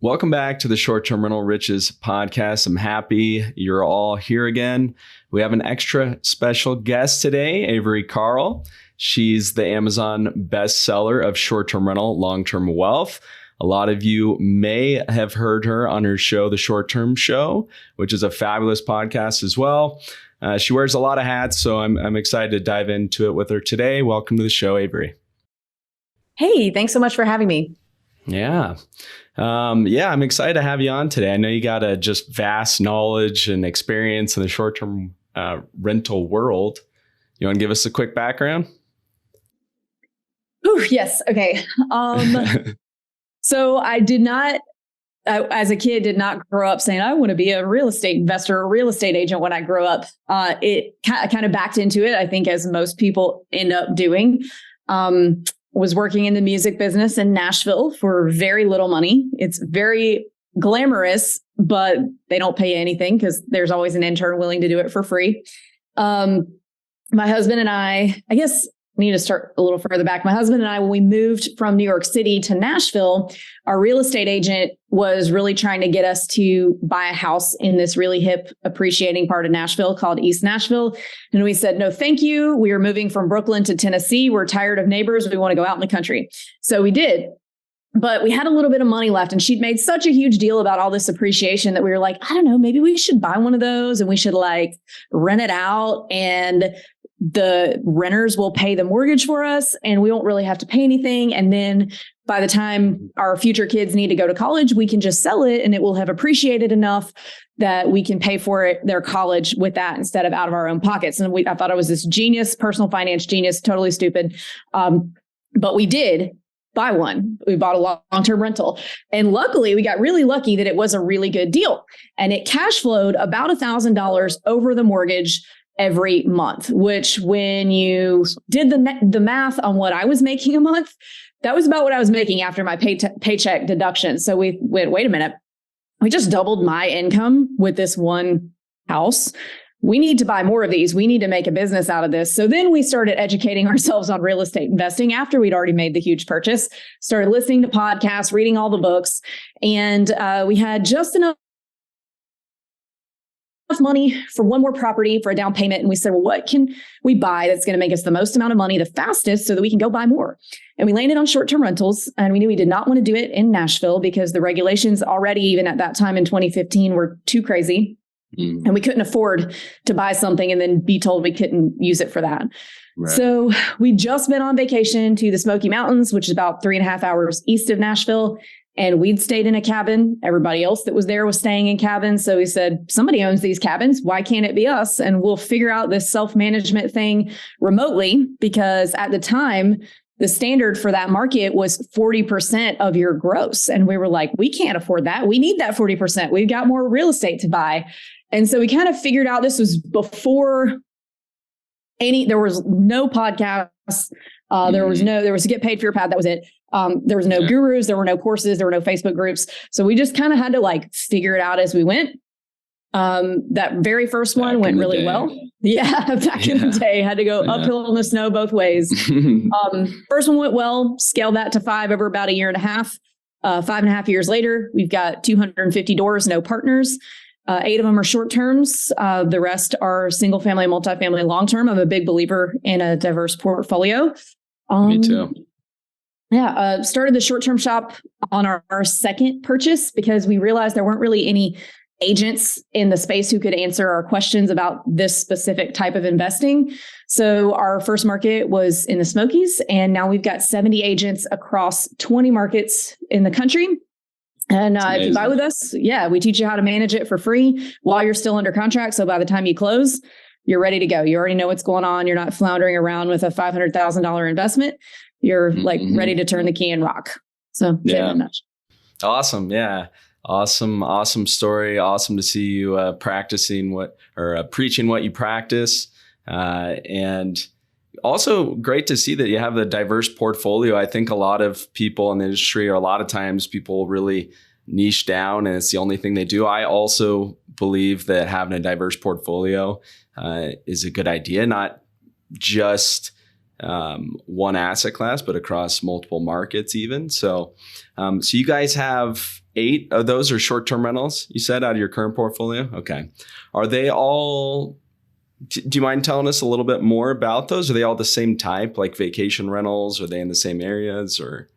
Welcome back to the Short-Term Rental Riches podcast. I'm happy you're all here again. We have an extra special guest today, Avery Carl. She's the Amazon bestseller of short-term rental, long-term wealth. A lot of you may have heard her on her show, The Short-Term Show, which is a fabulous podcast as well. She wears a lot of hats, so I'm excited to dive into it with her today. Welcome to the show, Avery. Hey, thanks so much for having me. Yeah. I'm excited to have you on today. I know you got a just vast knowledge and experience in the short-term rental world. You want to give us a quick background? Ooh, yes. Okay. So I did not, as a kid, did not grow up saying I want to be a real estate investor or real estate agent when I grew up. It kind of backed into it, I think, as most people end up doing. Was working in the music business in Nashville for very little money. It's very glamorous, but they don't pay anything because there's always an intern willing to do it for free. My husband and I guess I need to start a little further back. My husband and I, when we moved from New York City to Nashville, our real estate agent was really trying to get us to buy a house in this really hip, appreciating part of Nashville called East Nashville. And we said, no, thank you. We are moving from Brooklyn to Tennessee. We're tired of neighbors. We want to go out in the country. So we did. But we had a little bit of money left, and she'd made such a huge deal about all this appreciation that we were like, I don't know, maybe we should buy one of those and we should rent it out, and the renters will pay the mortgage for us and we won't really have to pay anything. And then by the time our future kids need to go to college, we can just sell it and it will have appreciated enough that we can pay for their college with that instead of out of our own pockets. And I thought I was this genius, personal finance genius, totally stupid. But we did buy one. We bought a long-term rental. And luckily, we got really lucky that it was a really good deal. And it cash flowed about $1,000 over the mortgage every month, which when you did the math on what I was making a month, that was about what I was making after my paycheck deduction. So we went, wait a minute, we just doubled my income with this one house. We need to buy more of these. We need to make a business out of this. So then we started educating ourselves on real estate investing after we'd already made the huge purchase, started listening to podcasts, reading all the books, and we had just enough money for one more property for a down payment. And we said, well, what can we buy that's going to make us the most amount of money the fastest so that we can go buy more? And we landed on short-term rentals. And we knew we did not want to do it in Nashville because the regulations already, even at that time in 2015, were too crazy. And we couldn't afford to buy something and then be told we couldn't use it for that. Right. So we'd just been on vacation to the Smoky Mountains, which is about 3.5 hours east of Nashville. And we'd stayed in a cabin. Everybody else that was there was staying in cabins. So we said, somebody owns these cabins. Why can't it be us? And we'll figure out this self-management thing remotely, because at the time, the standard for that market was 40% of your gross. And we were like, we can't afford that. We need that 40%. We've got more real estate to buy. And so we kind of figured out, this was before there was no podcasts. There was Get Paid for Your Path. That was it. There was no gurus. There were no courses. There were no Facebook groups. So we just kind of had to figure it out as we went. That very first one went really well. Yeah. Back in the day, had to go uphill in the snow both ways. First one went well, scaled that to 5 over about 1.5 years. 5.5 years later, we've got 250 doors, no partners. 8 of them are short terms. The rest are single family, multifamily, long term. I'm a big believer in a diverse portfolio. Me too. Yeah. Started the short term shop on our second purchase because we realized there weren't really any agents in the space who could answer our questions about this specific type of investing. So our first market was in the Smokies, and now we've got 70 agents across 20 markets in the country. And if you buy with us, we teach you how to manage it for free while you're still under contract. So by the time you close, you're ready to go. You already know what's going on. You're not floundering around with a $500,000 investment. You're ready to turn the key and rock. So awesome. Yeah. Awesome story. Awesome to see you practicing preaching what you practice. And also great to see that you have a diverse portfolio. I think a lot of people in the industry, or a lot of times people really niche down and it's the only thing they do. I also believe that having a diverse portfolio is a good idea, not just one asset class, but across multiple markets even. So you guys have 8 of those are short-term rentals, you said, out of your current portfolio? Okay. Are they all, do you mind telling us a little bit more about those? Are they all the same type, like vacation rentals? Are they in the same areas or?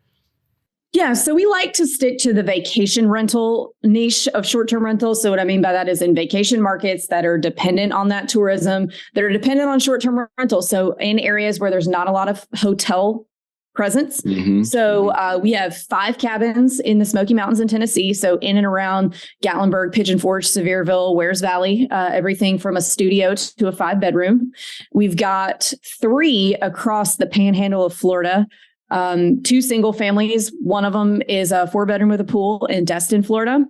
Yeah, so we like to stick to the vacation rental niche of short-term rentals. So what I mean by that is in vacation markets that are dependent on that tourism, that are dependent on short-term rentals. So in areas where there's not a lot of hotel presence. Mm-hmm. So we have 5 cabins in the Smoky Mountains in Tennessee. So in and around Gatlinburg, Pigeon Forge, Sevierville, Wares Valley, everything from a studio to a 5-bedroom. We've got 3 across the panhandle of Florida. 2 single families. One of them is a 4-bedroom with a pool in Destin, Florida.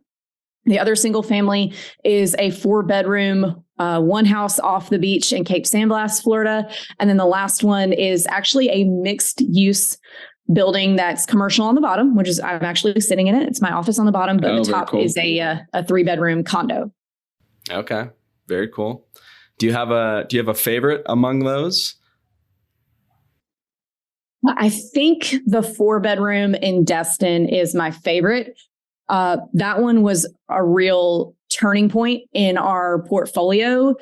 The other single family is a 4-bedroom, one house off the beach in Cape San Blas, Florida. And then the last one is actually a mixed use building that's commercial on the bottom, which is I'm actually sitting in it. It's my office on the bottom, but the top cool. is a 3-bedroom condo. Okay, very cool. Do you have a favorite among those? I think the 4-bedroom in Destin is my favorite. That one was a real turning point in our portfolio.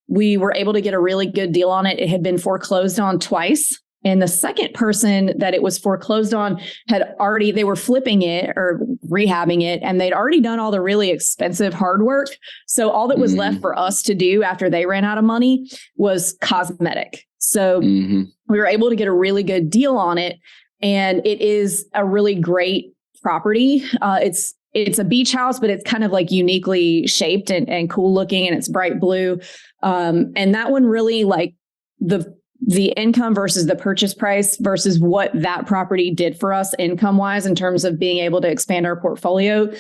We were able to get a really good deal on it. It had been foreclosed on twice. And the second person that it was foreclosed on they were flipping it or rehabbing it, and they'd already done all the really expensive hard work. So all that was left for us to do after they ran out of money was cosmetic. So we were able to get a really good deal on it. And it is a really great property. It's a beach house, but it's kind of like uniquely shaped and cool looking, and it's bright blue. And that one really, like the income versus the purchase price versus what that property did for us income wise in terms of being able to expand our portfolio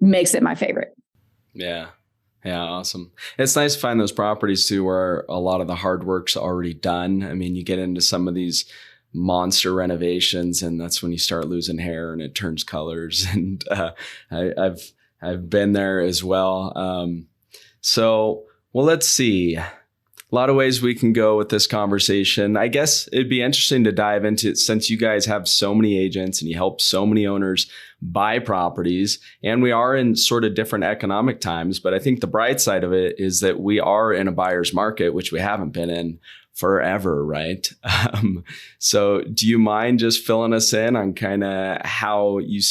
makes it my favorite. Yeah. Yeah. Awesome. It's nice to find those properties too, where a lot of the hard work's already done. I mean, you get into some of these monster renovations and that's when you start losing hair and it turns colors. And I've been there as well. Well, let's see. A lot of ways we can go with this conversation. I guess it'd be interesting to dive into it since you guys have so many agents and you help so many owners buy properties, and we are in sort of different economic times. But I think the bright side of it is that we are in a buyer's market, which we haven't been in forever, right? So do you mind just filling us in on kind of how you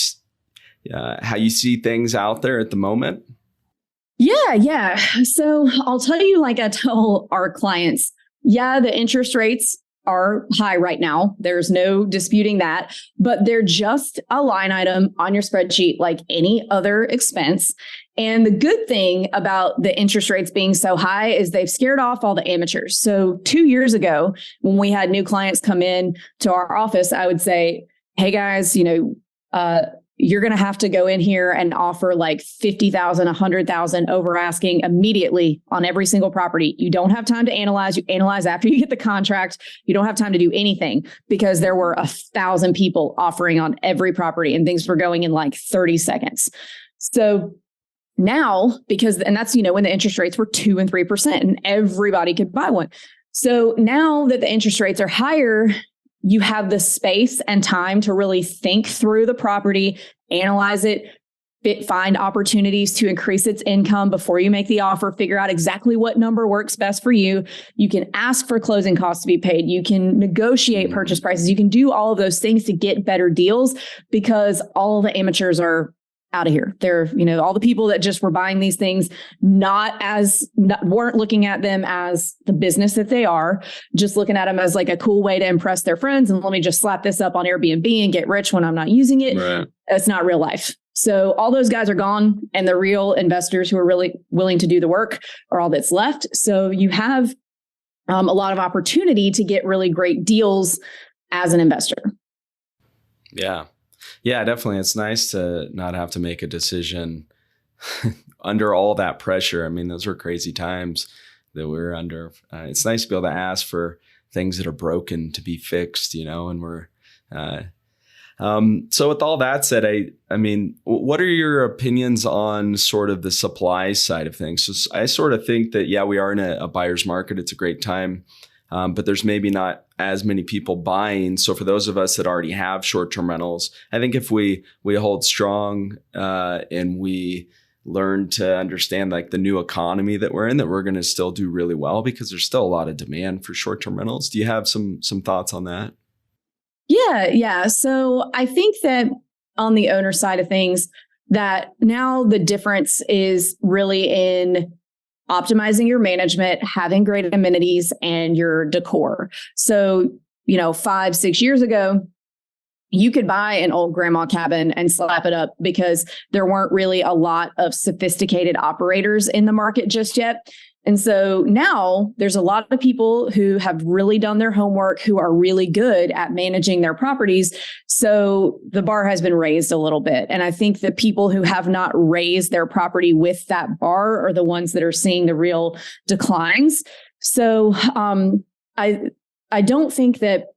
see things out there at the moment? Yeah. So I'll tell you, like I tell our clients, the interest rates are high right now. There's no disputing that, but they're just a line item on your spreadsheet like any other expense. And the good thing about the interest rates being so high is they've scared off all the amateurs. So 2 years ago, when we had new clients come in to our office, I would say, hey guys, you're going to have to go in here and offer like 50,000, 100,000 over asking immediately on every single property. You don't have time to analyze. You analyze after you get the contract. You don't have time to do anything because there were 1,000 people offering on every property and things were going in like 30 seconds. So now, and that's, when the interest rates were 2% and 3% and everybody could buy one. So now that the interest rates are higher, you have the space and time to really think through the property, analyze it, find opportunities to increase its income before you make the offer, figure out exactly what number works best for you. You can ask for closing costs to be paid. You can negotiate purchase prices. You can do all of those things to get better deals because all the amateurs are out of here. They're, all the people that just were buying these things, weren't looking at them as the business that they are, just looking at them as like a cool way to impress their friends. And let me just slap this up on Airbnb and get rich when I'm not using it. Right. It's not real life. So all those guys are gone, and the real investors who are really willing to do the work are all that's left. So you have a lot of opportunity to get really great deals as an investor. Yeah. Yeah, definitely. It's nice to not have to make a decision under all that pressure. I mean, those were crazy times that we were under. It's nice to be able to ask for things that are broken to be fixed, and we're, so with all that said, I mean, what are your opinions on sort of the supply side of things? So I sort of think that, we are in a buyer's market. It's a great time but there's maybe not as many people buying. So for those of us that already have short-term rentals, I think if we hold strong and we learn to understand like the new economy that we're in, that we're going to still do really well because there's still a lot of demand for short-term rentals. Do you have some thoughts on that? Yeah. So I think that on the owner side of things, that now the difference is really in optimizing your management, having great amenities, and your decor. So, 5-6 years ago, you could buy an old grandma cabin and slap it up because there weren't really a lot of sophisticated operators in the market just yet. And so now there's a lot of people who have really done their homework, who are really good at managing their properties. So the bar has been raised a little bit. And I think the people who have not raised their property with that bar are the ones that are seeing the real declines. So I don't think that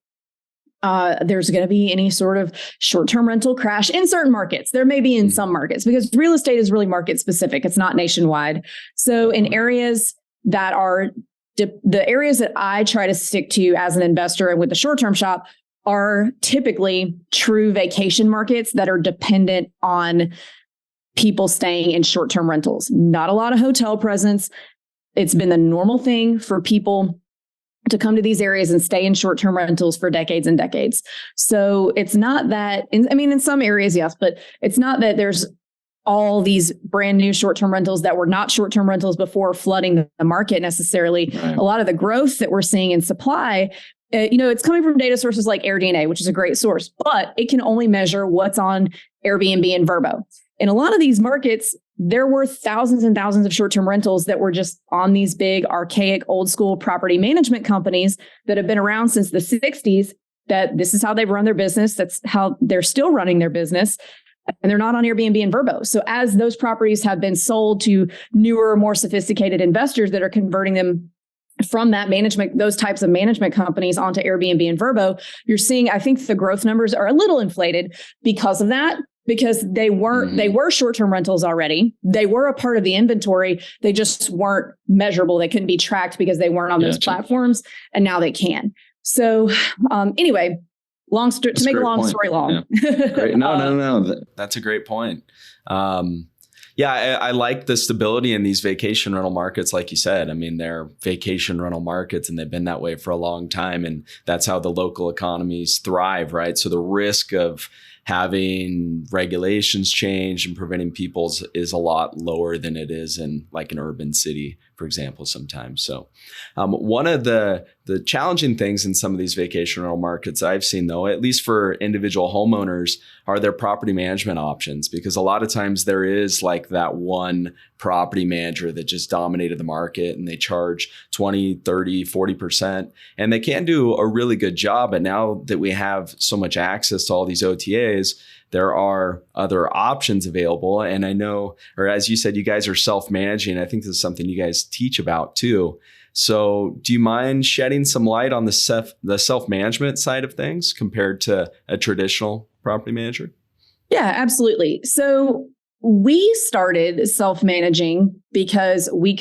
there's going to be any sort of short-term rental crash in certain markets. There may be in some markets because real estate is really market specific. It's not nationwide. So in areas that are the areas that I try to stick to as an investor and with the short-term shop are typically true vacation markets that are dependent on people staying in short-term rentals. Not a lot of hotel presence. It's been the normal thing for people to come to these areas and stay in short-term rentals for decades and decades. So it's not that, in some areas, yes, but it's not that there's all these brand new short-term rentals that were not short-term rentals before flooding the market necessarily. Right. A lot of the growth that we're seeing in supply, it's coming from data sources like AirDNA, which is a great source, but it can only measure what's on Airbnb and Vrbo. In a lot of these markets, there were thousands and thousands of short-term rentals that were just on these big, archaic, old school property management companies that have been around since the 60s, that this is how they've run their business. That's how they're still running their business. And they're not on Airbnb and Vrbo. So as those properties have been sold to newer, more sophisticated investors that are converting them from that management, those types of management companies onto Airbnb and Vrbo, you're seeing, I think the growth numbers are a little inflated because of that. Because they were short-term rentals already. They were a part of the inventory. They just weren't measurable. They couldn't be tracked because they weren't on those platforms. And now they can. So anyway, to make a long story long. Yeah. Great. No. That's a great point. I like the stability in these vacation rental markets. Like you said, they're vacation rental markets and they've been that way for a long time. And that's how the local economies thrive, right? So the risk of having regulations change and preventing people is a lot lower than it is in like an urban city, for example, sometimes. So one of the challenging things in some of these vacation rental markets I've seen, though, at least for individual homeowners, are their property management options, because a lot of times there is like that one property manager that just dominated the market and they charge 20, 30, 40%, and they can do a really good job. But now that we have so much access to all these OTAs, there are other options available. And I know, or as you said, you guys are self-managing. I think this is something you guys teach about too. So do you mind shedding some light on the self-management side of things compared to a traditional property manager? Yeah, absolutely. So we started self-managing because we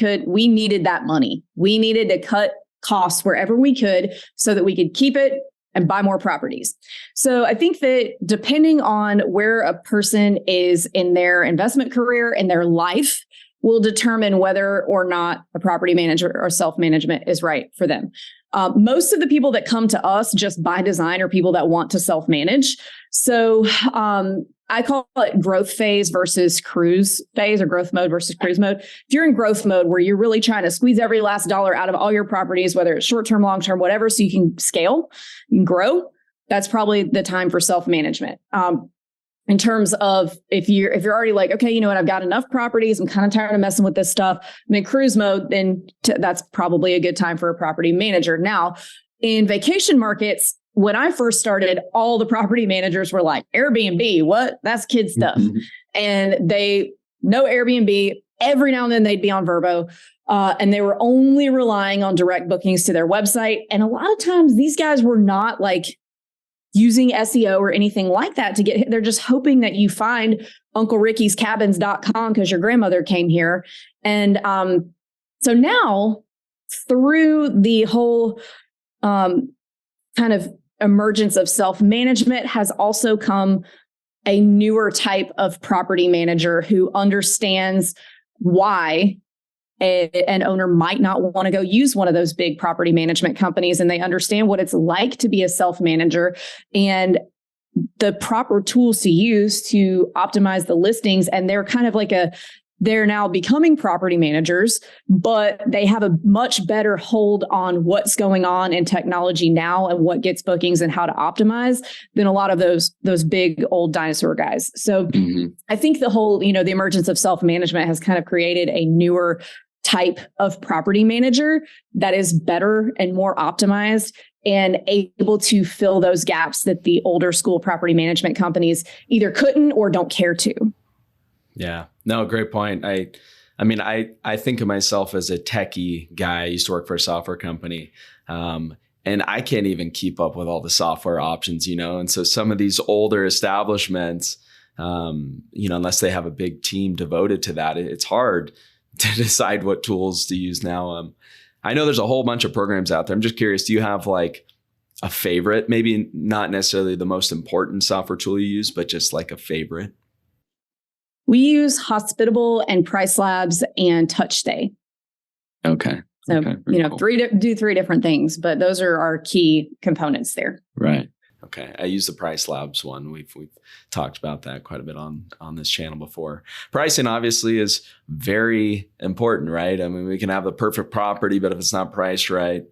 needed that money. We needed to cut costs wherever we could so that we could keep it and buy more properties. So I think that depending on where a person is in their investment career and their life will determine whether or not a property manager or self-management is right for them. Most of the people that come to us just by design are people that want to self-manage. So I call it growth phase versus cruise phase, or growth mode versus cruise mode. If you're in growth mode where you're really trying to squeeze every last dollar out of all your properties, whether it's short-term, long-term, whatever, so you can scale, you can grow, that's probably the time for self-management. In terms of if you're already like, okay, you know what, I've got enough properties, I'm kind of tired of messing with this stuff, I'm in cruise mode, then that's probably a good time for a property manager. Now, in vacation markets, when I first started, all the property managers were like, Airbnb, what? That's kid stuff. Mm-hmm. And no Airbnb. Every now and then they'd be on Vrbo. And they were only relying on direct bookings to their website. And a lot of times these guys were not like using SEO or anything like that to get, they're just hoping that you find UncleRicky'sCabins.com because your grandmother came here. And so now through the whole kind of emergence of self-management has also come a newer type of property manager who understands why an owner might not want to go use one of those big property management companies, and they understand what it's like to be a self-manager and the proper tools to use to optimize the listings. And they're kind of like they're now becoming property managers, but they have a much better hold on what's going on in technology now and what gets bookings and how to optimize than a lot of those big old dinosaur guys. So I think the whole, the emergence of self-management has kind of created a newer type of property manager that is better and more optimized and able to fill those gaps that the older school property management companies either couldn't or don't care to. Yeah, no, great point. I mean, I think of myself as a techie guy. I used to work for a software company, and I can't even keep up with all the software options, And so some of these older establishments, unless they have a big team devoted to that, it's hard to decide what tools to use now. I know there's a whole bunch of programs out there. I'm just curious, do you have like a favorite? Maybe not necessarily the most important software tool you use, but just like a favorite? We use Hospitable and Price Labs and TouchStay. Okay. So, okay. Cool. Do three different things, but those are our key components there. Right. Okay. I use the Price Labs one. We've talked about that quite a bit on this channel before. Pricing obviously is very important, right? I mean, we can have the perfect property, but if it's not priced right,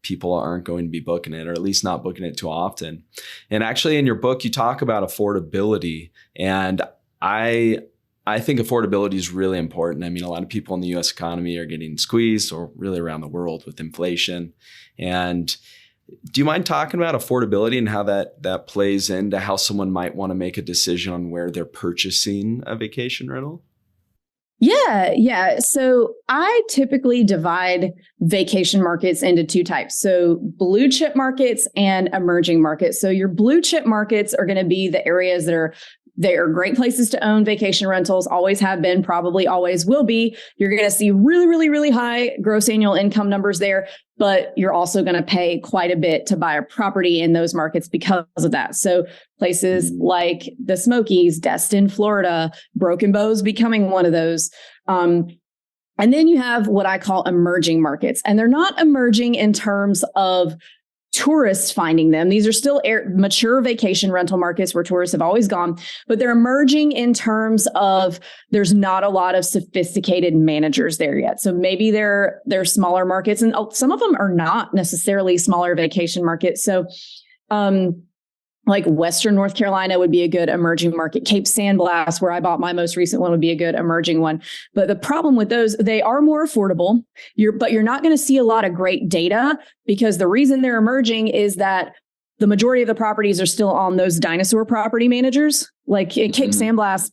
people aren't going to be booking it, or at least not booking it too often. And actually in your book, you talk about affordability, and I think affordability is really important. I mean, a lot of people in the US economy are getting squeezed, or really around the world, with inflation. And do you mind talking about affordability and how that plays into how someone might want to make a decision on where they're purchasing a vacation rental? Yeah. So I typically divide vacation markets into two types. So blue chip markets and emerging markets. So your blue chip markets are going to be the areas they are great places to own vacation rentals, always have been, probably always will be. You're going to see really, really, really high gross annual income numbers there, but you're also going to pay quite a bit to buy a property in those markets because of that. So places like the Smokies, Destin, Florida, Broken Bow's becoming one of those. And then you have what I call emerging markets, and they're not emerging in terms of tourists finding them. These are still mature vacation rental markets where tourists have always gone, but they're emerging in terms of there's not a lot of sophisticated managers there yet. So maybe they're smaller markets, and some of them are not necessarily smaller vacation markets. So like Western North Carolina would be a good emerging market. Cape Sandblast, where I bought my most recent one, would be a good emerging one. But the problem with those, they are more affordable, but you're not going to see a lot of great data, because the reason they're emerging is that the majority of the properties are still on those dinosaur property managers. Like at Cape Sandblast,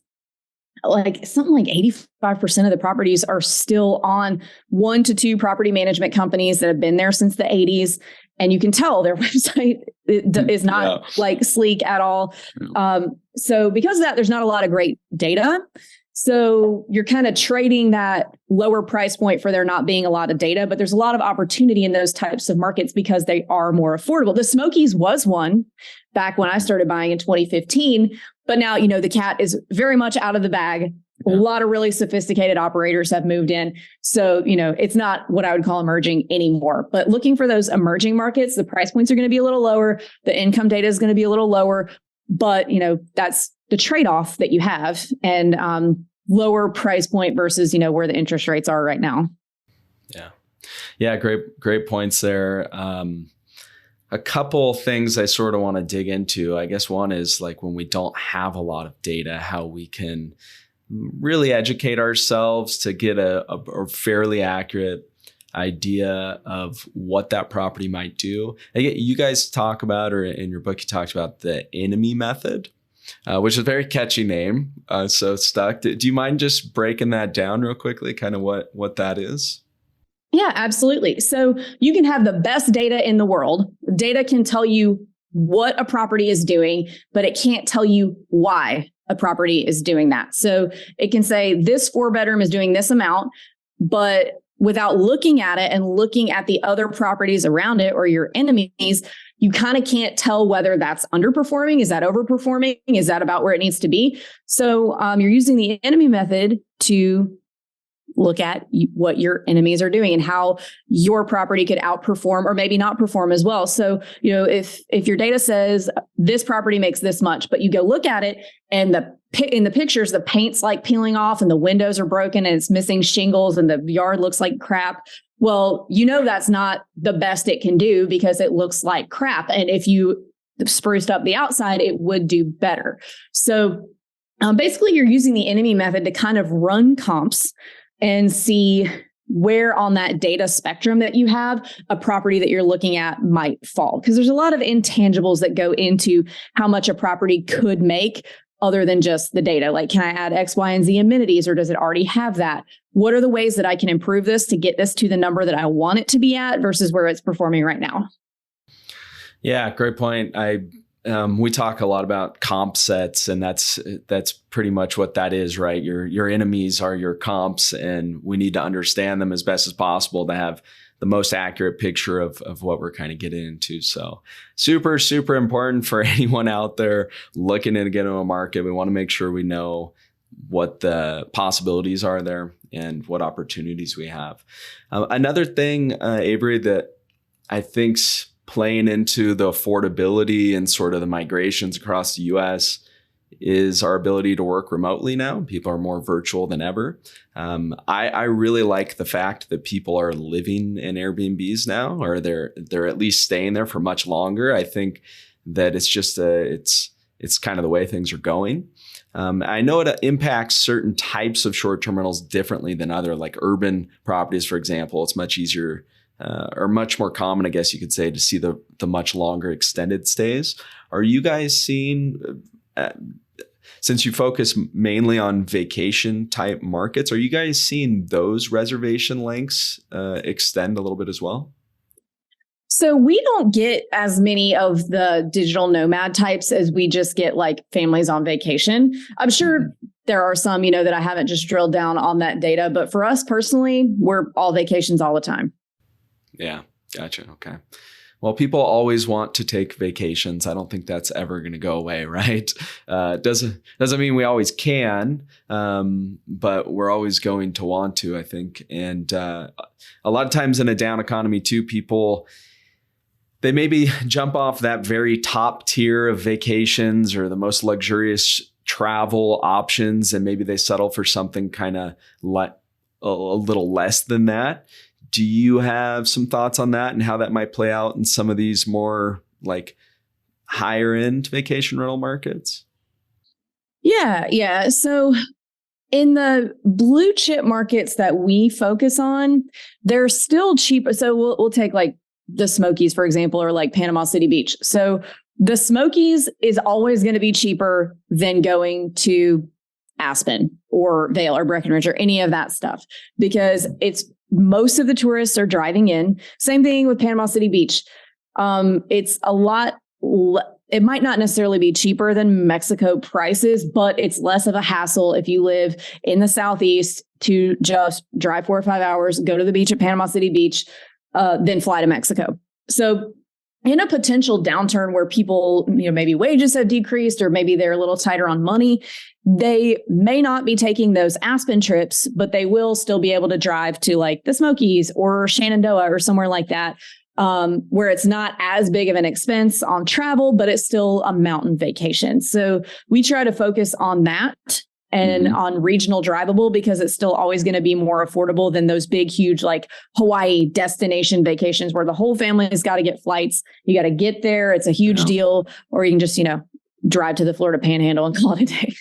like something like 85% of the properties are still on 1 to 2 property management companies that have been there since the 80s. And you can tell their website is not like sleek at all. So because of that, there's not a lot of great data. So you're kind of trading that lower price point for there not being a lot of data, but there's a lot of opportunity in those types of markets because they are more affordable. The Smokies was one back when I started buying in 2015, but now, the cat is very much out of the bag. A lot of really sophisticated operators have moved in. So, it's not what I would call emerging anymore. But looking for those emerging markets, the price points are going to be a little lower. The income data is going to be a little lower. But, that's the trade-off that you have. And lower price point versus, where the interest rates are right now. Yeah. Yeah. Great points there. A couple things I sort of want to dig into. I guess one is like when we don't have a lot of data, how we can really educate ourselves to get a fairly accurate idea of what that property might do. You guys talk about, or in your book, you talked about the enemy method, which is a very catchy name. So it stuck. Do you mind just breaking that down real quickly, kind of what that is? Yeah, absolutely. So you can have the best data in the world. Data can tell you what a property is doing, but it can't tell you why a property is doing that. So it can say this 4-bedroom is doing this amount, but without looking at it and looking at the other properties around it or your enemies, you kind of can't tell whether that's underperforming. Is that overperforming? Is that about where it needs to be? So you're using the enemy method to look at what your enemies are doing and how your property could outperform or maybe not perform as well. So, if your data says this property makes this much, but you go look at it and in the pictures, the paint's like peeling off and the windows are broken and it's missing shingles and the yard looks like crap. Well, that's not the best it can do because it looks like crap. And if you spruced up the outside, it would do better. So basically, you're using the enemy method to kind of run comps and see where on that data spectrum that you have a property that you're looking at might fall. Because there's a lot of intangibles that go into how much a property could make other than just the data. Like, can I add X, Y, and Z amenities, or does it already have that? What are the ways that I can improve this to get this to the number that I want it to be at versus where it's performing right now? Yeah, great point. We talk a lot about comp sets, and that's pretty much what that is, right? Your enemies are your comps, and we need to understand them as best as possible to have the most accurate picture of what we're kind of getting into. So super, super important for anyone out there looking to get into a market. We want to make sure we know what the possibilities are there and what opportunities we have. Another thing, Avery, that I think's playing into the affordability and sort of the migrations across the US is our ability to work remotely now. People are more virtual than ever. I really like the fact that people are living in Airbnbs now, or they're at least staying there for much longer. I think that it's just it's kind of the way things are going. I know it impacts certain types of short-term rentals differently than other, like urban properties, for example. It's much easier or much more common, I guess you could say, to see the much longer extended stays. Are you guys seeing, since you focus mainly on vacation type markets, are you guys seeing those reservation lengths extend a little bit as well? So we don't get as many of the digital nomad types as we just get like families on vacation. I'm sure there are some, that I haven't just drilled down on that data, but for us personally, we're all vacations all the time. Yeah, gotcha. Okay. Well, people always want to take vacations. I don't think that's ever going to go away, right? Doesn't mean we always can, but we're always going to want to, I think. And a lot of times in a down economy too, people, they maybe jump off that very top tier of vacations or the most luxurious travel options, and maybe they settle for something kind of a little less than that. Do you have some thoughts on that and how that might play out in some of these more like higher end vacation rental markets? Yeah. So in the blue chip markets that we focus on, they're still cheaper. So we'll take like the Smokies, for example, or like Panama City Beach. So the Smokies is always going to be cheaper than going to Aspen or Vail or Breckenridge or any of that stuff, because most of the tourists are driving in. Same thing with Panama City Beach. It's a lot. It might not necessarily be cheaper than Mexico prices, but it's less of a hassle if you live in the Southeast to just drive 4 or 5 hours, go to the beach at Panama City Beach, then fly to Mexico. So in a potential downturn where people, maybe wages have decreased or maybe they're a little tighter on money, they may not be taking those Aspen trips, but they will still be able to drive to like the Smokies or Shenandoah or somewhere like that, where it's not as big of an expense on travel, but it's still a mountain vacation. So we try to focus on that and on regional drivable, because it's still always going to be more affordable than those big, huge, like Hawaii destination vacations where the whole family has got to get flights. You got to get there. It's a huge deal. Or you can just, drive to the Florida Panhandle and call it a day.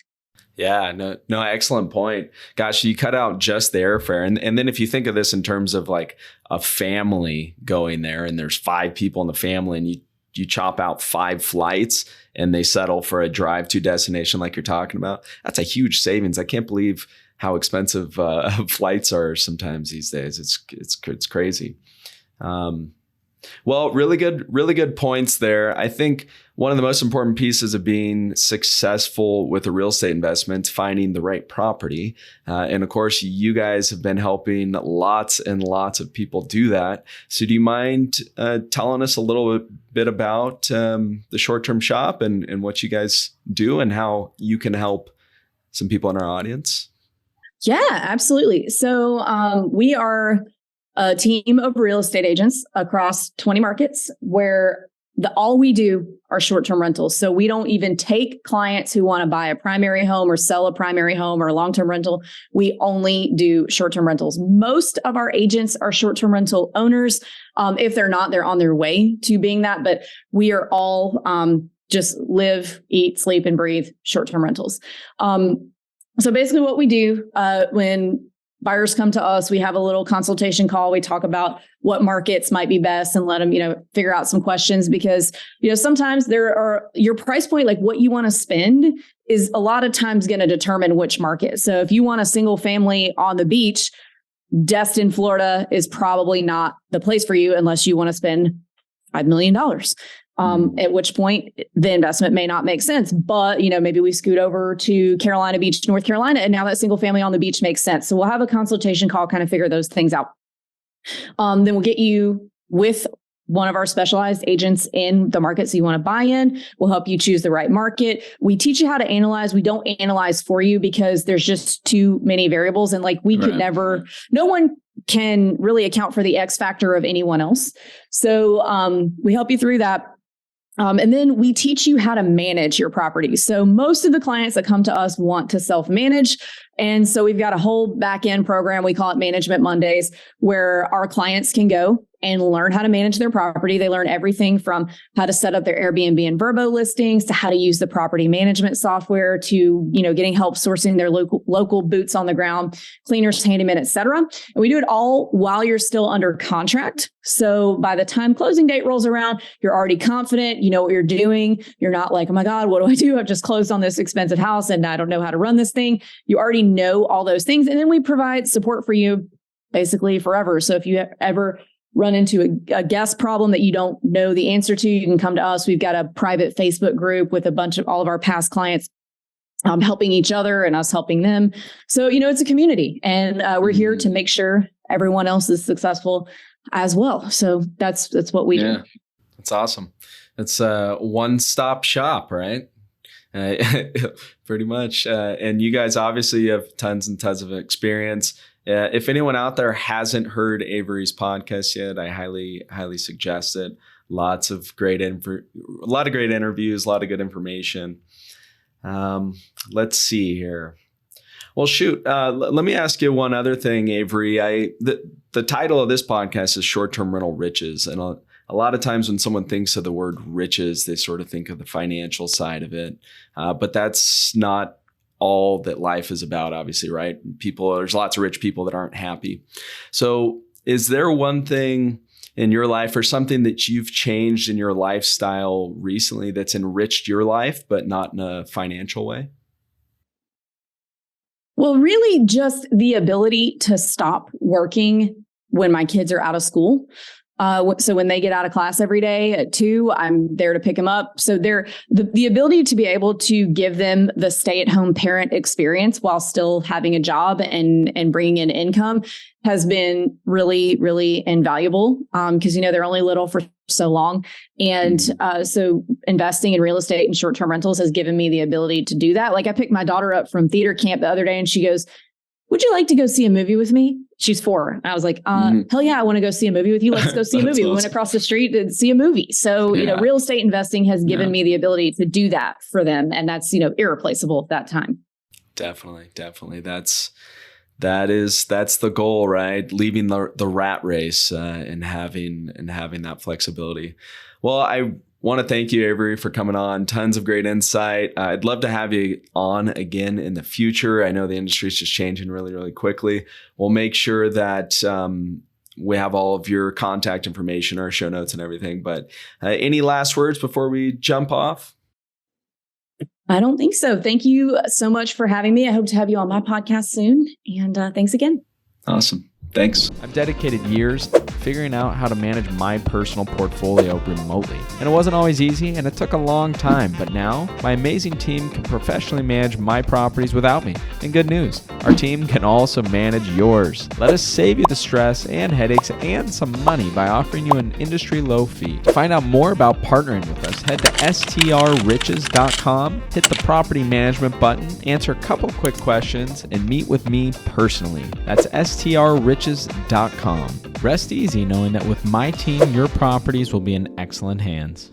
Yeah, no, excellent point. Gosh, you cut out just the airfare. And then if you think of this in terms of like a family going there and there's 5 people in the family and you chop out 5 flights and they settle for a drive to destination like you're talking about, that's a huge savings. I can't believe how expensive flights are sometimes these days. It's crazy. Well, really good points there. I think one of the most important pieces of being successful with a real estate investment, finding the right property. And of course, you guys have been helping lots and lots of people do that. So do you mind telling us a little bit about the short-term shop and what you guys do and how you can help some people in our audience? Yeah, absolutely. So we are a team of real estate agents across 20 markets where all we do are short-term rentals. So we don't even take clients who want to buy a primary home or sell a primary home or a long-term rental. We only do short-term rentals. Most of our agents are short-term rental owners. If they're not, they're on their way to being that. But we are all just live, eat, sleep, and breathe short-term rentals. So basically what we do when buyers come to us, we have a little consultation call. We talk about what markets might be best and let them, figure out some questions because, sometimes your price point, like what you want to spend is a lot of times going to determine which market. So if you want a single family on the beach, Destin, Florida is probably not the place for you unless you want to spend $5 million. At which point the investment may not make sense, but maybe we scoot over to Carolina Beach, North Carolina, and now that single family on the beach makes sense. So we'll have a consultation call, kind of figure those things out. Then we'll get you with one of our specialized agents in the markets you want to buy in. We'll help you choose the right market. We teach you how to analyze. We don't analyze for you because there's just too many variables. And we could never, no one can really account for the X factor of anyone else. So we help you through that. And then we teach you how to manage your property. So most of the clients that come to us want to self-manage. And so we've got a whole back-end program. We call it Management Mondays, where our clients can go and learn how to manage their property. They learn everything from how to set up their Airbnb and Vrbo listings to how to use the property management software to, getting help sourcing their local boots on the ground, cleaners, handymen, et cetera. And we do it all while you're still under contract. So by the time closing date rolls around, you're already confident, you know what you're doing. You're not like, oh my God, what do I do? I've just closed on this expensive house and I don't know how to run this thing. You already know all those things. And then we provide support for you basically forever. So if you ever run into a guest problem that you don't know the answer to, you can come to us. We've got a private Facebook group with a bunch of all of our past clients helping each other and us helping them. So, it's a community and we're here to make sure everyone else is successful as well. So that's what we do. That's awesome. It's a one-stop shop, right? Pretty much. And you guys obviously have tons and tons of experience. If anyone out there hasn't heard Avery's podcast yet, I highly suggest it. Lots of great a lot of great interviews, a lot of good information. Let's see here. Well, shoot. Let me ask you one other thing, Avery. The title of this podcast is Short-Term Rental Riches. And a lot of times when someone thinks of the word riches, they sort of think of the financial side of it. But that's not all that life is about, obviously, right? There's lots of rich people that aren't happy. So is there one thing in your life or something that you've changed in your lifestyle recently that's enriched your life, but not in a financial way? Well, really just the ability to stop working when my kids are out of school. So when they get out of class every day at 2, I'm there to pick them up. So the ability to be able to give them the stay-at-home parent experience while still having a job and bringing in income has been really, really invaluable because, they're only little for so long. And so investing in real estate and short-term rentals has given me the ability to do that. Like I picked my daughter up from theater camp the other day and she goes, would you like to go see a movie with me? She's 4. And I was like, hell yeah, I want to go see a movie with you. Let's go see a movie. Awesome. We went across the street to see a movie. So, real estate investing has given me the ability to do that for them. And that's, irreplaceable at that time. Definitely. That's the goal, right? Leaving the rat race and having that flexibility. Well, I want to thank you, Avery, for coming on. Tons of great insight. I'd love to have you on again in the future. I know the industry is just changing really, really quickly. We'll make sure that we have all of your contact information, our show notes and everything. But any last words before we jump off? I don't think so. Thank you so much for having me. I hope to have you on my podcast soon. And thanks again. Awesome. Thanks. I've dedicated years figuring out how to manage my personal portfolio remotely. And it wasn't always easy, and it took a long time, but now my amazing team can professionally manage my properties without me. And good news, our team can also manage yours. Let us save you the stress and headaches and some money by offering you an industry low fee. To find out more about partnering with us, head to strriches.com, hit the property management button, answer a couple quick questions, and meet with me personally. That's strriches.com. Rest easy knowing that with my team, your properties will be in excellent hands.